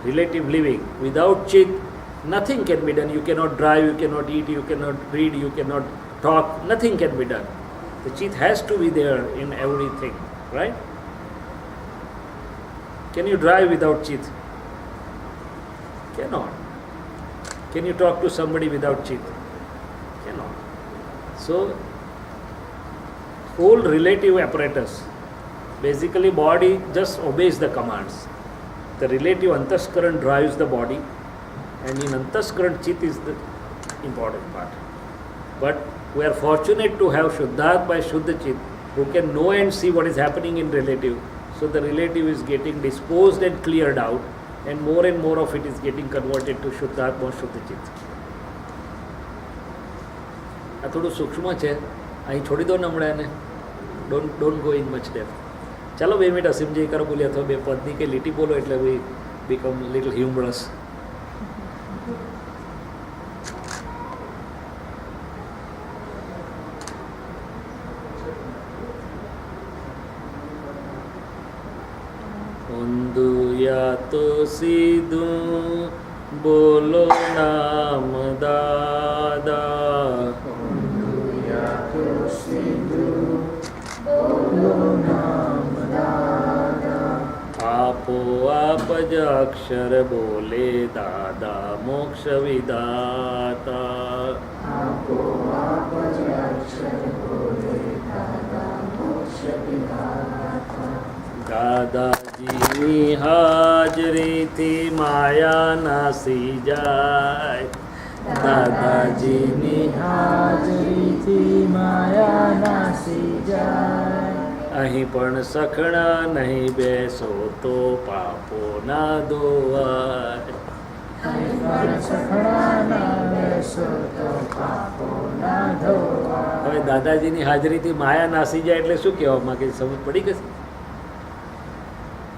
relative living. Without chit, nothing can be done. You cannot drive, you cannot eat, you cannot read, you cannot talk, nothing can be done. The chit has to be there in everything, right? Can you drive without chit? Cannot. Can you talk to somebody without chit? Cannot. So, whole relative apparatus, basically body just obeys the commands. The relative antaskaran drives the body, and in antaskaran chit is the important part. But we are fortunate to have Shuddhatma Shuddha Chit who can know and see what is happening in relative. So the relative is getting disposed and cleared out, and more of it is getting converted to Shuddhatma Shuddha Chit. આ થોડું સૂક્ષ્મ છે, અહીં છોડી દો ને હમણાં એને. Don't go in much depth. ચાલો 2 મિનિટ અસીમજી કરો બોલી, અથવા 2 પદની કે લીટી બોલો એટલે વી બીકમ લિટલ હ્યુમરસ. ઊંધું યા તો સીધું બોલો નામ દાદા, આપો આપ જ અક્ષર બોલે દાદા મોક્ષ વિદાતા. દાદાજીની હાજરીથી માયા નાસી જાય. દાદાજીની હાજરીથી માયા નાસી જાય. અહીં પણ સખણા નહીં બેસો તો પાપો ના ધોવાય. અહીં પણ સખણા ના બેસો તો પાપો ના ધોવાય. હવે દાદાજીની હાજરીથી માયા નાસી જાય એટલે શું કહેવા માંગે? સમજ પડી ગઈ?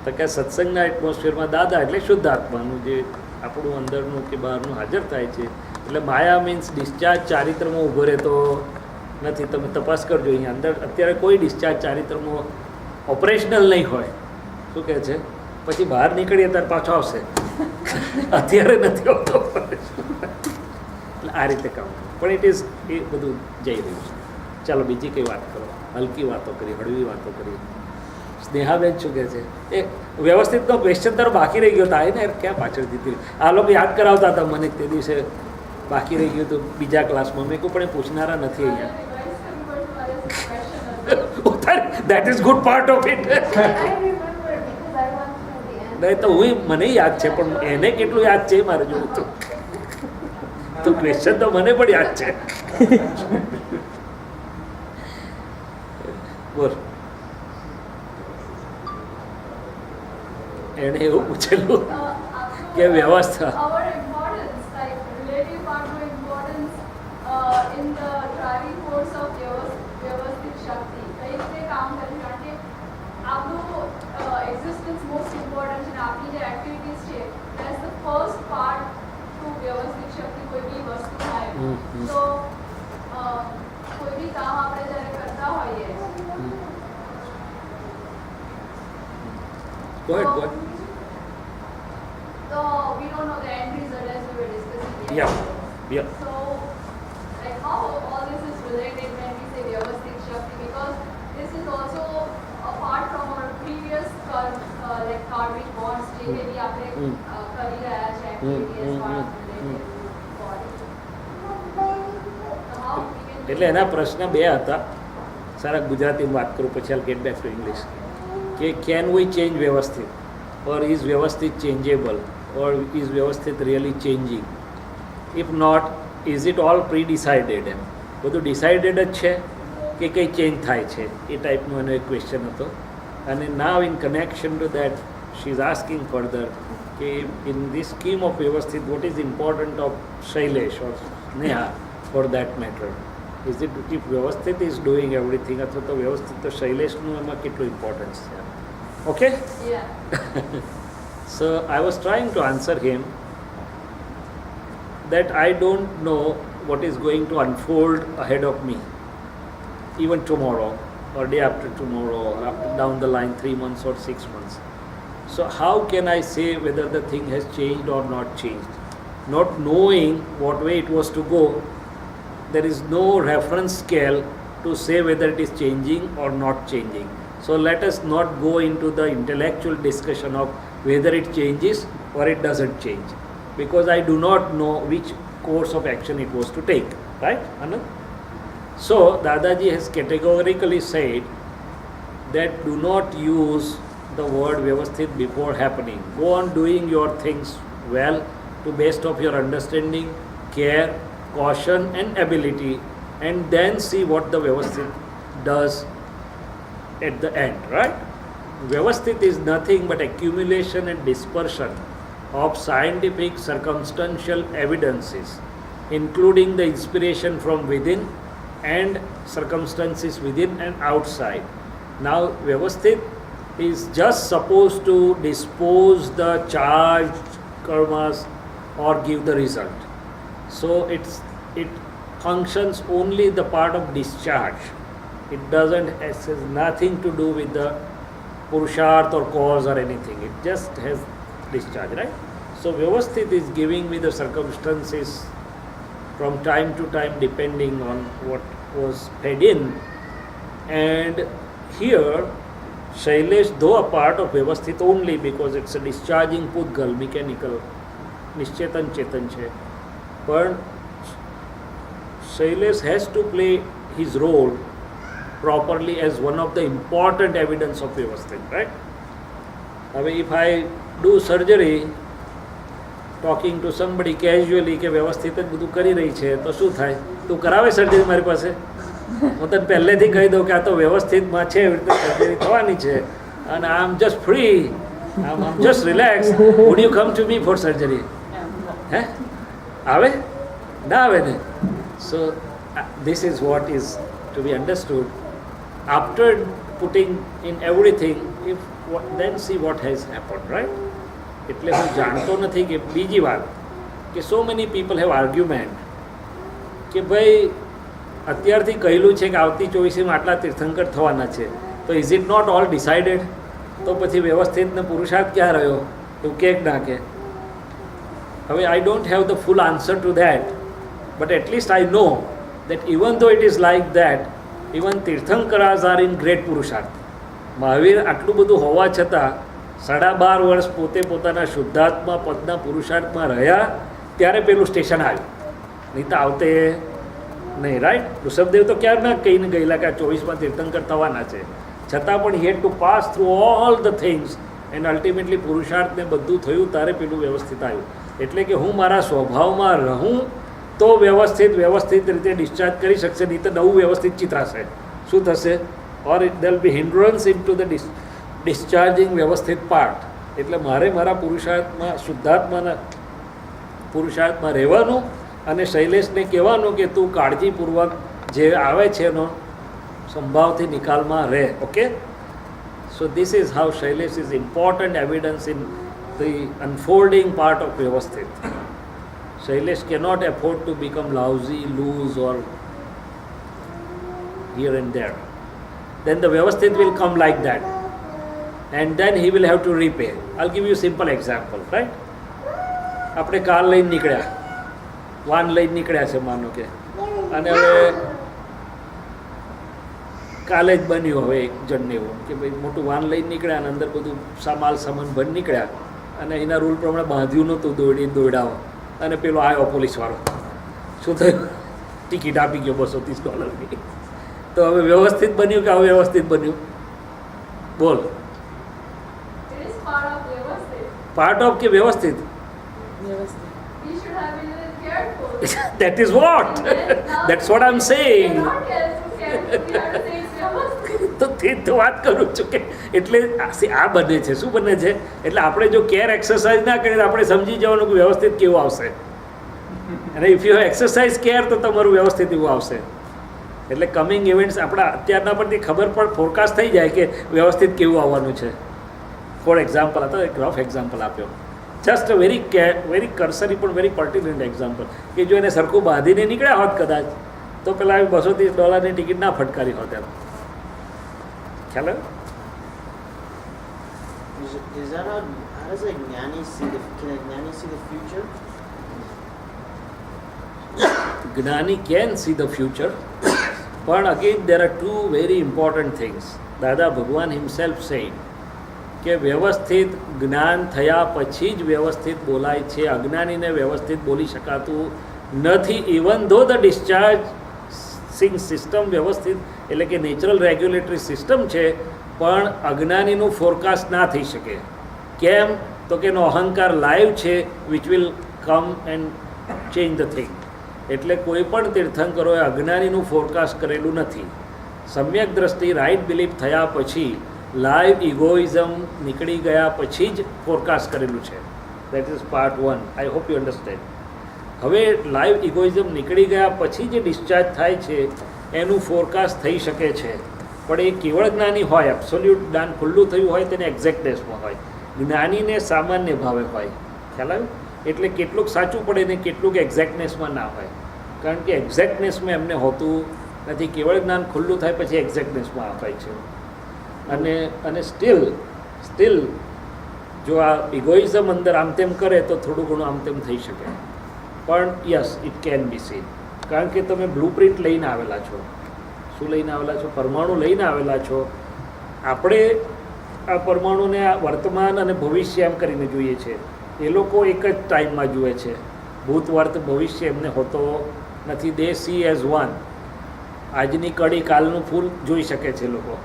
તો કે સત્સંગના એટમોસ્ફિયરમાં દાદા એટલે શુદ્ધ આત્માનું જે આપણું અંદરનું કે બહારનું હાજર થાય છે. એટલે માયા મીન્સ ડિસ્ચાર્જ ચારિત્રમાં ઊભો રહેતો નથી. તમે તપાસ કરજો, અહીંયા અંદર અત્યારે કોઈ ડિસ્ચાર્જ ચારિત્રમાં ઓપરેશનલ નહીં હોય. શું કહે છે? પછી બહાર નીકળીએ ત્યારે પાછો આવશે. અત્યારે નથી આવતો. એટલે આ રીતે કામ. પણ ઇટ ઇઝ એ બધું જઈ રહ્યું છે. ચાલો બીજી કઈ વાત કરો. હલકી વાતો કરી, હળવી વાતો કરી. સ્નેહાબેન શું કહે છે? એ વ્યવસ્થિતનો ક્વેશ્ચન તારો બાકી રહી ગયો થાય ને, ક્યાં પાછળ દીધી. આ લોકો યાદ કરાવતા હતા મને તે દિવસે, બાકી રહી ગયું હતું બીજા ક્લાસમાં. મેં કહું પણ એ પૂછનારા નથી અહીંયા. That is good part of it. નહીં તો હું મને યાદ છે, પણ એને કેટલું યાદ છે મારે જોવું તો ક્વેશ્ચન તો મને પણ યાદ છે. બોલ. એણે એવું પૂછેલું કે વ્યવસ્થા Go ahead, go ahead. So we don't know the end result as we were discussing Yeah. yesterday. Yeah. So, like how all this is related when we say Vyavasthik Shakti, because this is also apart from our previous like karmic bonds, જે કે બી આપણે કરી રહ્યા છે activity as part of related body. So how we can એટલે એના પ્રશ્ન 2 હતા. સારા ગુજરાતીમાં વાત કરું, પછી I'll get back to English. કે can we change વ્યવસ્થિત, or is વ્યવસ્થિત changeable, or is વ્યવસ્થિત really changing? If not, is it all pre-decided? એમ બધું ડિસાઇડેડ જ છે કે કંઈ ચેન્જ થાય છે? એ ટાઈપનો એનો એક ક્વેશ્ચન હતો. અને now in connection to that she is asking further કે ઇન ધીસ સ્કીમ ઓફ વ્યવસ્થિત what is important of Shailesh or Sneha for that matter? Is it if વ્યવસ્થિત ઇઝ ડુઈંગ એવરીથિંગ, અથવા તો વ્યવસ્થિત તો શૈલેષનું એમાં કેટલું ઇમ્પોર્ટન્સ છે? Okay. yeah. So I was trying to answer him that I don't know what is going to unfold ahead of me, even tomorrow or day after tomorrow or after down the line 3 months or 6 months. So how can I say whether the thing has changed or not changed? Not knowing what way it was to go, there is no reference scale to say whether it is changing or not changing. So let us not go into the intellectual discussion of whether it changes or it doesn't change, because I do not know which course of action it was to take. Right, Anand? So Dadaji has categorically said that do not use the word Vyavasthit before happening. Go on doing your things well to best of your understanding, care, caution and ability, and then see what the Vyavasthit does at the end, right? Vyavasthit is nothing but accumulation and dispersion of scientific circumstantial evidences, including the inspiration from within and circumstances within and outside. Now, Vyavasthit is just supposed to dispose the charged karmas or give the result. So it functions only the part of discharge. It has nothing to do with the Purusharth or cause or anything. It just has discharge, right? So Vyavasthit is giving me the circumstances from time to time depending on what was fed in. And here Shailesh, though a part of Vyavasthit only because it's a discharging Pudgal, mechanical, Nishchetan Chetan છે, but Shailesh has to play his role properly as one of the important evidence of Vyavasthit, right? If I do surgery, talking to somebody casually કે વ્યવસ્થિત જ બધું કરી રહી છે તો શું થાય? તું કરાવે સર્જરી મારી પાસે? હું તને પહેલેથી કહી દઉં કે આ તો વ્યવસ્થિતમાં છે, એવી રીતે સર્જરી થવાની છે અને I am just free, I am just relax, would you come to me for surgery? હે આવે? ના આવે ને? સો this is what is to be understood. After putting in everything, then see what has happened, right? એટલે હું જાણતો નથી કે બીજી વાત કે so many people have argument કે ભાઈ અત્યારથી કહેલું છે કે આવતી 24મીમાં આટલા તીર્થંકર થવાના છે, તો is it not all decided? તો પછી વ્યવસ્થિત ને પુરુષાર્થ ક્યાં રહ્યો? તું કે ના કે? હવે I don't have the full answer to that, but at least I know that even though it is like that, even Tirthankaras are in great પુરુષાર્થ. મહાવીર આટલું બધું હોવા છતાં 12.5 વર્ષ પોતે પોતાના શુદ્ધાત્મા પદના પુરુષાર્થમાં રહ્યા ત્યારે પેલું સ્ટેશન આવ્યું, નહીં તો આવતે નહીં, રાઈટ? ઋષભદેવ તો ક્યારના કહીને ગયેલા કે આ 24માં તીર્થંકર થવાના છે, છતાં પણ he had to pass through all the things and ultimately પુરુષાર્થને બધું થયું ત્યારે પેલું વ્યવસ્થિત આવ્યું. એટલે કે હું મારા સ્વભાવમાં રહું તો વ્યવસ્થિત રીતે ડિસ્ચાર્જ કરી શકશે, નહીં તો નવું વ્યવસ્થિત ચિત્રાશે. શું થશે? Or it there be hindrance in to the discharging વ્યવસ્થિત પાર્ટ. એટલે મારે મારા પુરુષાર્થમાં પુરુષાર્થમાં રહેવાનું અને શૈલેષને કહેવાનું કે તું કાળજીપૂર્વક જે આવે છે એનો સંભાવથી નિકાલમાં રહે. Okay, so this is how Shailesh is important evidence in the unfolding part of વ્યવસ્થિત. Shailesh cannot afford to become lousy, loose or here and there. Then the Vyavasthit will come like that. And then he will have to repay. I'll give you a simple example, right? આપણે car લઈને નીકળ્યા, van લઈને નીકળ્યા છે માનો કે, અને હવે કાલે જ બન્યું હવે એક જણને એવું કે ભાઈ મોટું વાન લઈને નીકળ્યા અને અંદર બધું માલ સામાન ભરી નીકળ્યા અને એના રૂલ પ્રમાણે બાંધ્યું નહોતું, દોડાવો અને પેલો આવ્યો પોલીસવાળો. શું થયું? ટિકિટ આપી ગયો $230. તો હવે વ્યવસ્થિત બન્યું કે અવ્યવસ્થિત બન્યું? બોલ. પાર્ટ ઓફ કે વ્યવસ્થિત? That is what? That's what I'm saying. તો તે તો વાત કરું છું કે એટલે આ બને છે. શું બને છે? એટલે આપણે જો કેર એક્સરસાઇઝ ના કરીએ આપણે સમજી જવાનું કે વ્યવસ્થિત કેવું આવશે, અને ઇફ યુ એક્સરસાઇઝ કેર તો તમારું વ્યવસ્થિત એવું આવશે. એટલે કમિંગ ઇવેન્ટ્સ આપણા અત્યારના પરથી ખબર પણ ફોરકાસ્ટ થઈ જાય કે વ્યવસ્થિત કેવું આવવાનું છે. ફોર એક્ઝામ્પલ, આ તો એક રફ એક્ઝામ્પલ આપ્યો, જસ્ટ વેરી કર્સરી પણ વેરી પર્ટિનન્ટ એક્ઝામ્પલ, કે જો એને સરખું બાંધીને નીકળ્યા હોત કદાચ તો પેલા $230 ટિકિટ ના ફટકારી હોત. એમ ખ્યાલ આવ્યો? Is that how does a jnani see can a jnani see the future? Gnani can see the future, but again there are two very important things. દાદા ભગવાન હિમસેલ્ફ સેડ કે વ્યવસ્થિત જ્ઞાન થયા પછી જ વ્યવસ્થિત બોલાય છે. અજ્ઞાનીને વ્યવસ્થિત બોલી શકાતું નથી. ઇવન ધો ધ ડિસ્ચાર્જિંગ સિસ્ટમ વ્યવસ્થિત એટલે કે નેચરલ રેગ્યુલેટરી સિસ્ટમ છે, પણ અજ્ઞાનીનું ફોરકાસ્ટ ના થઈ શકે. કેમ? તો કે એનો અહંકાર લાઈવ છે, which will come and change the thing. એટલે કોઈ પણ તીર્થંકરોએ અજ્ઞાનીનું ફોરકાસ્ટ કરેલું નથી. સમ્યક દ્રષ્ટિ રાઇટ બિલીફ થયા પછી લાઈવ ઇગોઇઝમ નીકળી ગયા પછી જ ફોરકાસ્ટ કરેલું છે. That is part 1. I hope you understand. હવે લાઈવ ઇગોઇઝમ નીકળી ગયા પછી જે ડિસ્ચાર્જ થાય છે એનું ફોરકાસ્ટ થઈ શકે છે, પણ એ કેવળ જ્ઞાની હોય, એબ્સોલ્યુટ જ્ઞાન ખુલ્લું થયું હોય તેને એક્ઝેક્ટનેસમાં હોય. જ્ઞાનીને સામાન્ય ભાવે હોય. ખ્યાલ આવ્યો? એટલે કેટલુંક સાચું પડે ને કેટલુંક એક્ઝેક્ટનેસમાં ના હોય, કારણ કે એક્ઝેક્ટનેસમાં એમને હોતું નથી. કેવળ જ્ઞાન ખુલ્લું થાય પછી એક્ઝેક્ટનેસમાં અપાય છે. અને સ્ટીલ જો આ ઇગોઇઝમ અંદર આમ તેમ કરે તો થોડું ઘણું આમ તેમ થઈ શકે, પણ yes it can be scene. કારણ કે તમે બ્લુ પ્રિન્ટ લઈને આવેલા છો. શું લઈને આવેલા છો? પરમાણુ લઈને આવેલા છો. આપણે આ પરમાણુને આ વર્તમાન અને ભવિષ્ય એમ કરીને જોઈએ છે. એ લોકો એક જ ટાઈમમાં જુએ છે. ભૂત વર્ત ભવિષ્ય એમને હોતો નથી. They see as one. આજની કડી કાલનું ફૂલ જોઈ શકે છે લોકો.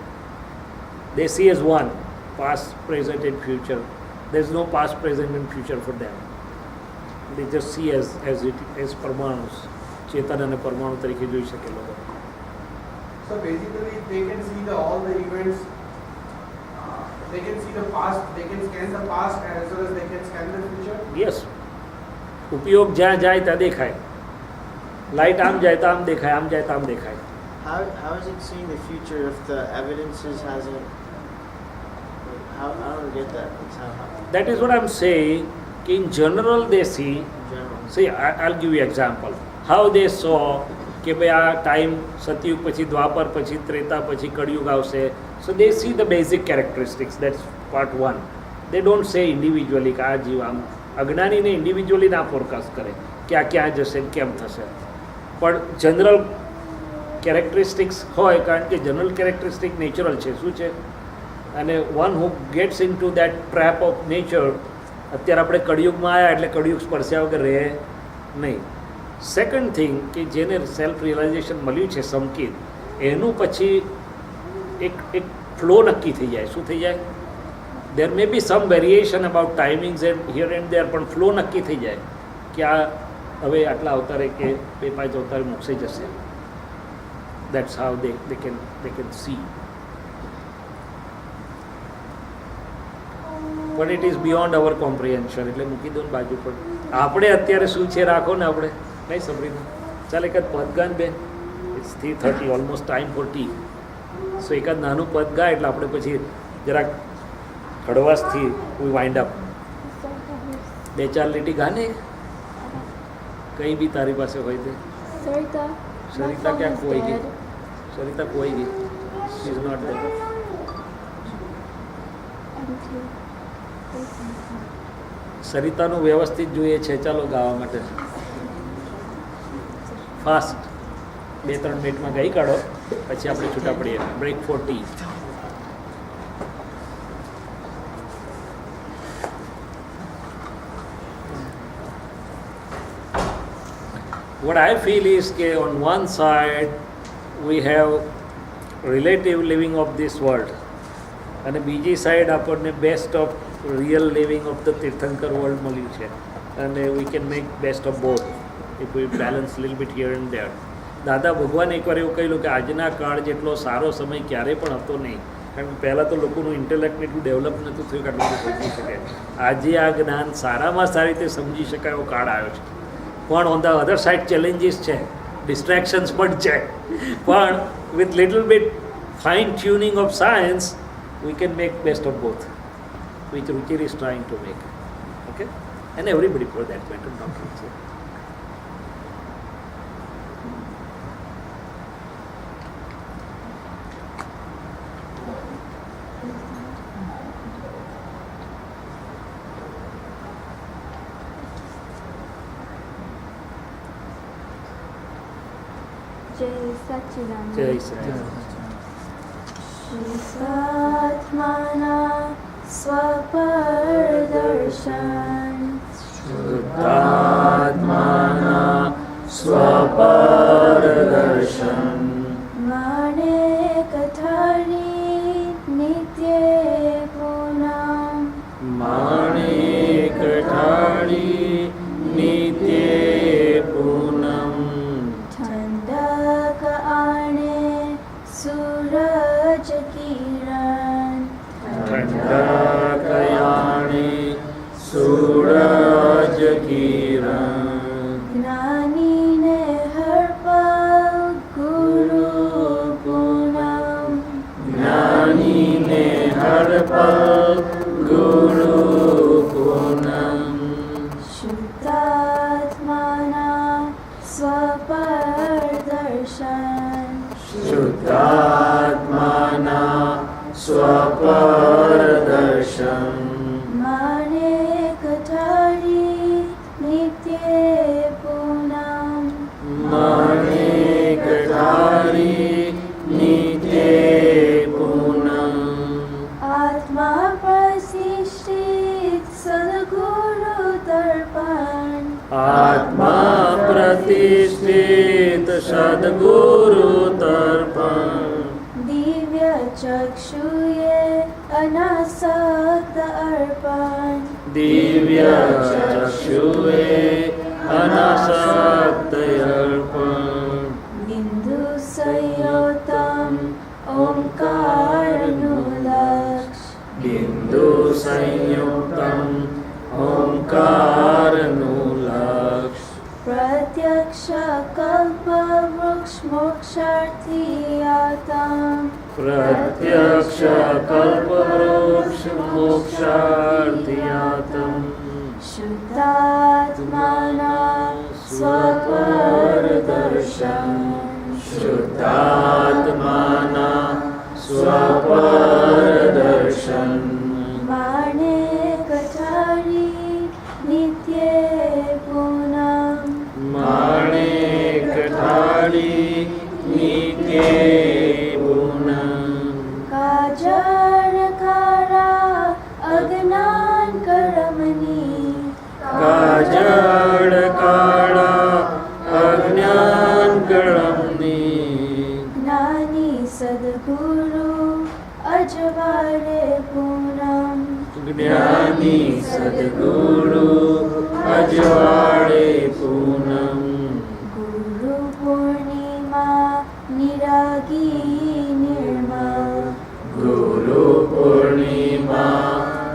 They see as one, past present and future. There is no past present and future for them. They just see as પરમાણુસ. ચેતન અને પરમાણુ તરીકે જોઈ શકે લોકો. So basically, they can see all the events. They can see the past. They can scan the past as well as they can scan the future. Yes. ઉપયોગ જ્યાં જાય ત્યાં દેખાય. લાઇટ આમ જાય તો આમ દેખાય, આમ જાય તો આમ દેખાય. How is it seeing the future if the evidences hasn't? How I don't get that. It's how That is what I'm saying. In general, they see. in general. See, I'll give you example. How they saw કે ભાઈ આ time સતયુગ પછી દ્વાપર પછી ત્રેતા પછી કળિયુગ આવશે. So they see the basic characteristics. That's part 1. They don't say individually કે આ જીવ આમ. અજ્ઞાનીને ઇન્ડિવિજ્યુઅલી ના ફોરકાસ્ટ કરે કે આ ક્યાં જશે કેમ થશે, પણ જનરલ કેરેક્ટરિસ્ટિક્સ હોય, કારણ કે જનરલ કેરેક્ટરિસ્ટિક નેચરલ છે. શું છે? અને one who gets into that trap of nature. અત્યારે આપણે કળિયુગમાં આવ્યા એટલે કળિયુગ સ્પર્શ્યા વગર રહે નહીં. સેકન્ડ થિંગ કે જેને સેલ્ફ રિયલાઇઝેશન મળ્યું છે સંકેત, એનું પછી એક ફ્લો નક્કી થઈ જાય. શું થઈ જાય? There may be some variation about timings and here and there, પણ ફ્લો નક્કી થઈ જાય કે આ હવે આટલા અવતારે કે 2-5 અવતારે મોક્ષે જશે. That's how they can see. પણ it is beyond our comprehension. એટલે મૂકી દો ને બાજુ પર. આપણે અત્યારે શું છે રાખો ને આપણે નહીં સાંભળીને. ચાલ એકાદ પદ ગાન બેન. It's 3:30, almost time for tea. So એકાદ નાનું પદ ગાય એટલે આપણે પછી જરાક હળવાશથી વી વાઇન્ડ અપ. 2-4 લીટી ગાને, કઈ બી તારી પાસે હોય તે. સરિતા ક્યાં ખોવાઈ ગઈ? સરિતા ખોવાઈ ગઈ. She is not there. સરિતાનું વ્યવસ્થિત જોઈએ છે. ચાલો ગાવા માટે ફાસ્ટ 2-3 મિનિટમાં ગાઈ કાઢો, પછી આપણે છૂટા પડીએ. Break for tea. What I feel is that on one side we have relative living of this world, અને બીજી સાઈડ આપણને best of real living of the tirthankar world મળ્યું છે, અને we can make best of both if we balance lil bit here and there. દાદા ભગવાને એકવાર એવું કહેલું કે આજના કાળ જેટલો સારો સમય ક્યારેય પણ હતો નહીં, કારણ કે પહેલાં તો લોકોનું ઇન્ટેલેક્ટ એટલું ડેવલપ નહોતું થયું કે આટલું બધું સમજી શકે. આજે આ જ્ઞાન સારામાં સારી રીતે સમજી શકાય એવો કાળ આવ્યો છે. પણ on the other side challenges છે, ડિસ્ટ્રેક્શન્સ પણ છે, પણ with little bit fine tuning of science we can make best of both, which Ruchir is trying to make. Okay? And everybody for that matter, not Ruchir. जय सच्चिदानंद। જય સચિદાનંદ. શુદ્ધાત્માના સ્વપરદર્શન શુદ્ધાત્માના સ્વપરદર્શન માણેક ધારી નિત્યે પૂનમ માણેક ઢાળી નિત્યે પૂનમ ઠંડક આણે સૂરજ કિરણ ઠંડા કયાણી સૂરજ કિરણ જ્ઞાનીને હર પલ ગુરુ પૂનમ જ્ઞાનીને હર પલ ગુરુ પૂનમ શુદ્ધાત્માના સ્વપરદર્શન શુદ્ધાત્માના સ્વપરદર્શન માણેક ધારી નિત્યે પૂનમ માણેક ઢાળી નિત્યે પૂનમ આત્મા પ્રતિષ્ઠિત સદગુરુ દર્પણ આત્મા પ્રતિષ્ઠિત સદગુરુ તર્પણ દિવ્ય ચક્ષુએ અનાસક્ત અર્પણ દિવ્ય ચક્ષુએ અનાસક્ત અર્પણ બિંદુ સંયોતમ ઓંકારનું લક્ષ બિંદુ સંયુક્તમ ઓંકારનું લક્ષ પ્રત્યક્ષ કલ્પ વૃક્ષ મોક્ષાર્થી આતમ પ્રત્યક્ષ કલ્પવૃક્ષ મોક્ષાર્થિયાતમ શુદ્ધાત્માના સ્વપરદર્શન શુદ્ધાત્માના સ્વપરદર્શન માણેક ધારી નિત્યે પૂનમ માણેક ઢાળી નિત્યે પૂનમ કાજળ કાળા અજ્ઞાન કરમની કાજળ કાળા અજ્ઞાન કળમની જ્ઞાની સદગુરુ અજવાળે પૂનમ જ્ઞાની સદગુરુ અજવાળે પૂનમ ગુરુ પૂર્ણિમા નિરાગી નિર્મળ ગુરુ પૂર્ણિમા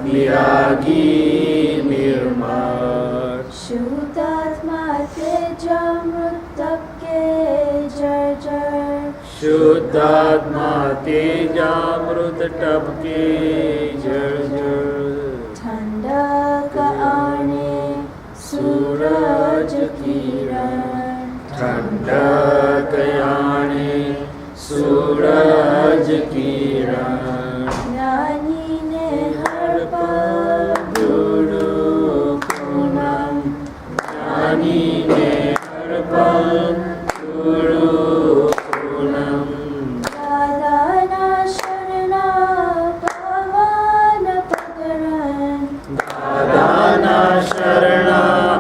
નિરાગી નિર્મળ શુદ્ધાત્મા તેજામૃત તપકે જર્જર શુદ્ધાત્મા તેજામૃત ટપકે જળ ઠંડક આણે સૂરજ કિરણ ઠંડક યાણે સૂરજ કિરણ જ્ઞાનીને હર પલ ગુરુ પૂનમ જ્ઞાનીને હરપલ ગુરુ પૂનમ દાદાના શરણા પાવન પગરણ દાદાના શરણા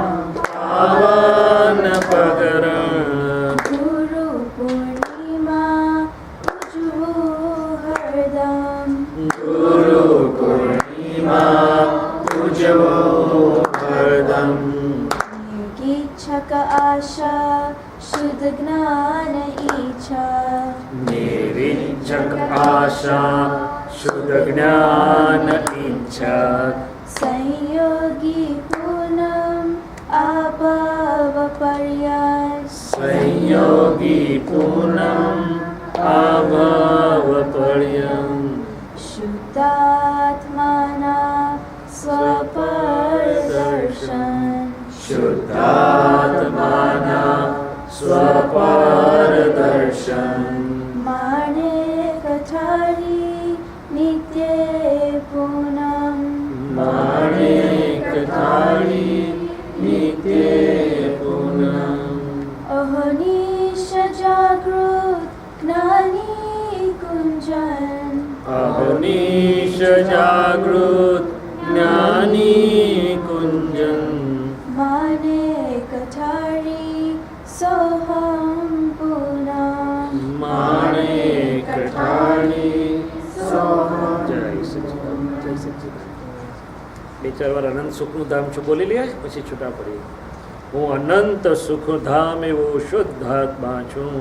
પાવન પગરણ ગુરુ પૂર્ણિમા ઉજવું હરદમ ગુરુ પૂર્ણિમા ઉજવો હરદમ નિર્ગીચ્છક આશા શુદ્ધ જ્ઞાન ઈચ્છા નિરીક્ષક આશા શુદ્ધ જ્ઞાન ઈચ્છા સંયોગી પૂનમ આભાવ પર્યાસ સંયોગી પૂનમ આભાવ પર્યમ શુદ્ધાત્માના સ્વપરદર્શન શુદ્ધાત્માના સ્વપરદર્શન માણેક ધારી નિત્યે પૂનમ માણેક ધારી નિત્યે પૂનમ અહનિશ જાગૃત ईश जागृत ज्ञानी कुंजन माणिक छाड़ी सोहम पूनम माणिक ठाणी જય સચ્ચિદાનંદ જય સચ્ચિદાનંદ. બે ચાર વાર અનંત સુખનું ધામ છું બોલી લે પછી છૂટા પડીએ. હું અનંત સુખ ધામ એવો શુદ્ધ આત્મા છું.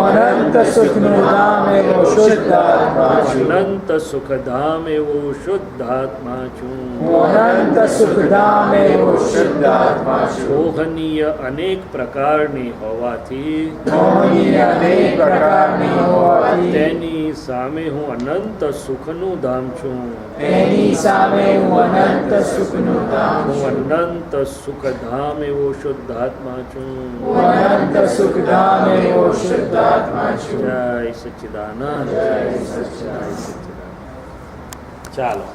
અનંત સુખનું ધામ એવો શુદ્ધ આત્મા છું. અનંત સુખ ધામ એવો શુદ્ધ આત્મા છું. અનંત સુખ ધામ એવો શુદ્ધ આત્મા છું. મોહનીય અનેક પ્રકારની હોવાથી મોહની અનેક પ્રકારની હોવાથી તેની સામે હું અનંત સુખનું ધામ છું. તેની સામે હું અનંત સુખનું ધામ હું છું. અનંત સુખ ધામ એવો શુદ્ધ આત્મા છું. હું અનંત સુખ ધામ એવો શુદ્ધ આત્મા છું. જય સચ્ચિદાનંદ જય જય સચ્ચિદાનંદ. સચ્ચિદાનંદ. ચાલો